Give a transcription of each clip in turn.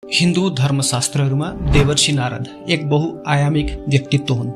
हिन्दू धर्मशास्त्रहरूमा देवर्षि नारद एक बहुआयामिक व्यक्तित्व हुन्।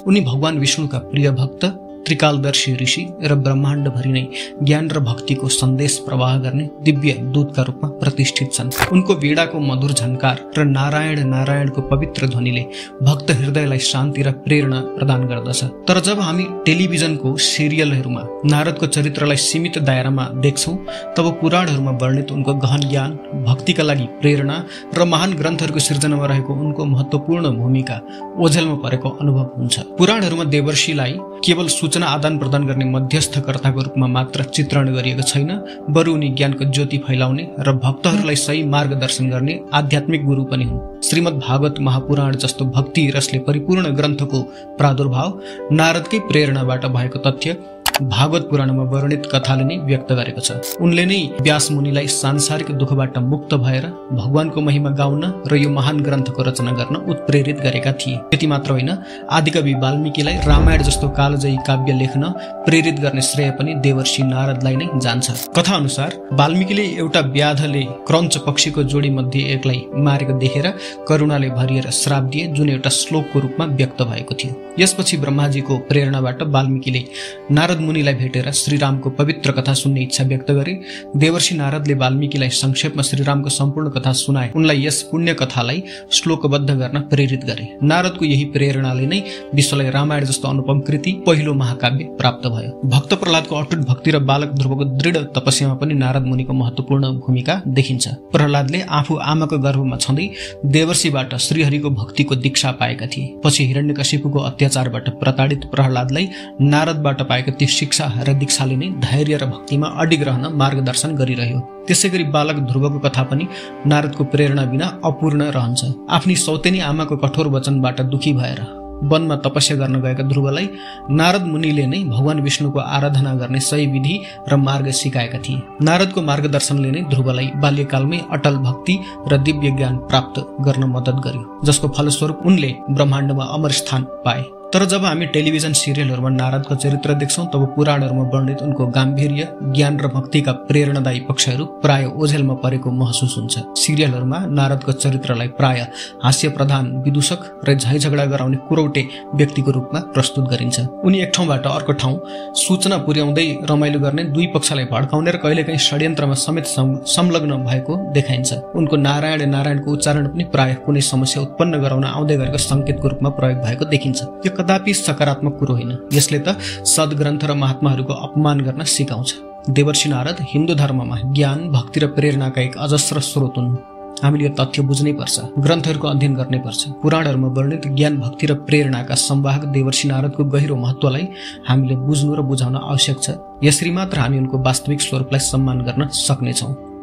उनी भगवान विष्णुका प्रिय भक्त, त्रिकालदर्शी ऋषि र ब्रह्माण्डभरि नै ज्ञान र भक्तिको सन्देश प्रवाह गर्ने दिव्य दूतका रूपमा प्रतिष्ठित छन्। उनको वीणाको मधुर झन्कार र नारायण नारायणको पवित्र ध्वनिले भक्त हृदयलाई शान्ति र प्रेरणा प्रदान गर्दछ। तर जब हामी टेलिभिजनको सिरियलहरूमा नारदको चरित्रलाई सीमित दायरामा देख्छौं, तब पुराणहरूमा वर्णित उनको गहन ज्ञान, भक्तिका लागि प्रेरणा र महान ग्रन्थहरूको सिर्जनामा रहेको उनको महत्त्वपूर्ण भूमिका ओझेलमा परेको अनुभव हुन्छ। पुराणहरूमा देवर्षिलाई केवल सूचना आदान प्रदान गर्ने मध्यस्थकर्ताको रूपमा मात्र चित्रण गरिएको छैन, बरु उनी ज्ञानको ज्योति फैलाउने र भक्तहरूलाई सही मार्गदर्शन गर्ने आध्यात्मिक गुरु पनि हुन्। श्रीमद् भागवत महापुराण जस्तो भक्ति रसले परिपूर्ण ग्रन्थको प्रादुर्भाव नारदकै प्रेरणाबाट भएको तथ्य भागवत पुराणमा वर्णित कथाले नै व्यक्त गरेको छ। उनले नै व्यास मुनिलाई सांसारिक दुःखबाट मुक्त भएर भगवानको महिमा गाउन र यो महान ग्रन्थको रचना गर्न उत्प्रेरित गरेका थिए। त्यति मात्र होइन, आदिकवि वाल्मीकिलाई रामायण जस्तो कालजयी काव्य लेख्न प्रेरित गर्ने श्रेय पनि देवर्षि नारदलाई नै जान्छ। कथा अनुसार वाल्मीकिले एउटा व्याधले क्रञ्च पक्षीको जोडी मध्ये एकलाई मारेको देखेर करुणाले भरिएर श्राप दिए, जुन एउटा श्लोकको रूपमा व्यक्त भएको थियो। यसपछि ब्रह्माजीको प्रेरणाबाट वाल्मीकिले नारद मुनिलाई भेटेर श्रीरामको पवित्र कथा सुन्ने इच्छा व्यक्त गरे। देवर्षि नारदले वाल्मीकिलाई संक्षेपमा श्रीरामको सम्पूर्ण कथा सुनाए, उनलाई यस पुण्य कथालाई श्लोकबद्ध गर्न प्रेरित गरे। नारदको यही प्रेरणाले नै विश्वलाई रामायण जस्तो अनुपम कृति, पहिलो महाकाव्य प्राप्त भयो। भक्त प्रहलादको अटुट भक्ति र बालक ध्रुवको दृढ तपस्यामा पनि नारद मुनिको महत्त्वपूर्ण भूमिका देखिन्छ। प्रहलादले आफू आमाको गर्भमा छँदै देवर्षिबाट श्रीहरिको भक्तिको दीक्षा पाएका थिए। पछि हिरण्यकशिपुको अत्याचारबाट प्रताडित प्रहलादलाई नारदबाट पाएको ती शिक्षा र दीक्षाले नै धैर्य र भक्तिमा अडिग रहन मार्गदर्शन गरिरह्यो। त्यसैगरी बालक ध्रुवको कथा पनि नारदको प्रेरणा बिना अपूर्ण रहन्छ। आफ्नी सौतेनी आमाको कठोर वचनबाट दुखी भएर वनमा तपस्या गर्न गएका ध्रुवलाई नारद मुनिले नै भगवान विष्णुको आराधना गर्ने सही विधि र मार्ग सिकाएका थिए। नारदको मार्गदर्शनले नै ध्रुवलाई बाल्यकालमै अटल भक्ति र दिव्य ज्ञान प्राप्त गर्न मद्दत गर्यो, जसको फलस्वरूप उनले ब्रह्माण्डमा अमर स्थान पाए। तर जब हामी टेलिभिजन सिरियलहरूमा नारदको चरित्र देख्छौं, तब पुराणहरूमा वर्णित उनको गाम्भीर्य, ज्ञान र भक्तिका प्रेरणादायी पक्षहरू प्राय ओझेलमा परेको महसुस हुन्छ। सिरियलहरूमा नारदको चरित्रलाई प्राय हास्य प्रधान विदूषक र झैझगडा गराउने कुरौटे व्यक्तिको रूपमा प्रस्तुत गरिन्छ। उनी एक ठाउँबाट अर्को ठाउँ सूचना पुर्याउँदै रमाइलो गर्ने, दुई पक्षलाई भड्काउने र कहिलेकाहीँ षड्यन्त्रमा समेत संलग्न भएको देखाइन्छ। उनको नारायण नारायणको उच्चारण पनि प्राय कुनै समस्या उत्पन्न गराउन आउँदै गरेको संकेतको रूपमा प्रयोग भएको देखिन्छ। यो कदापि सकारात्मक कुरो होइन। यसले त सद्ग्रन्थ र महात्माहरूको अपमान गर्न सिकाउँछ। देवर्षि नारद हिन्दू धर्ममा ज्ञान, भक्ति र प्रेरणाका एक अजस्र स्रोत हुन्। हामीले यो तथ्य बुझ्नै पर्छ, ग्रन्थहरूको अध्ययन गर्नै पर्छ। पुराणहरूमा वर्णित ज्ञान, भक्ति र प्रेरणाका संवाहक देवर्षि नारदको गहिरो महत्त्वलाई हामीले बुझ्नु र बुझाउन आवश्यक छ। यसरी मात्र हामी उनको वास्तविक स्वरूपलाई सम्मान गर्न सक्नेछौँ।